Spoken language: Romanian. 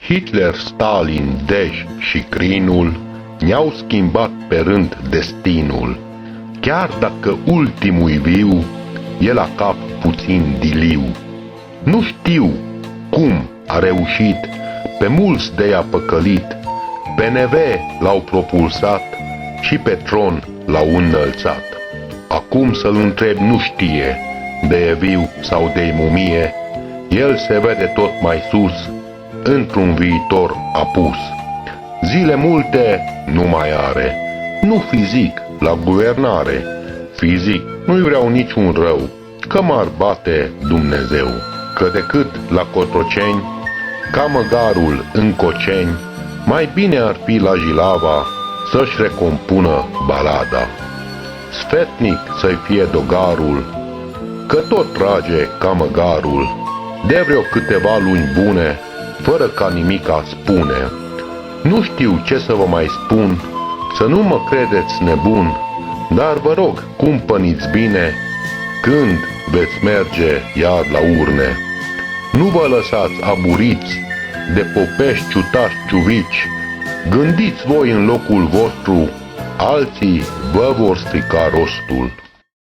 Hitler, Stalin, Dej și Crinul ne-au schimbat pe rând destinul. Chiar dacă ultimul-i viu, e la cap puțin diliu. Nu știu cum a reușit, pe mulți de i-a păcălit, pe NV l-au propulsat și pe tron l-au înălțat. Acum să-l întreb nu știe, de e viu sau de e mumie, el se vede tot mai sus, într-un viitor apus. Zile multe nu mai are, nu fizic la guvernare, fizic nu-i vreau niciun rău, că m-ar bate Dumnezeu. Că decât la Cotroceni, ca măgarul în Coceni, mai bine ar fi la Jilava să-și recompună balada. Sfetnic să-i fie dogarul, că tot trage ca măgarul, de vreo câteva luni bune, fără ca nimic a spune. Nu știu ce să vă mai spun, să nu mă credeți nebun, dar vă rog, cumpăniți bine, când veți merge iar la urne. Nu vă lăsați aburiți de popești ciutași ciuvici, gândiți voi în locul vostru, alții vă vor strica rostul.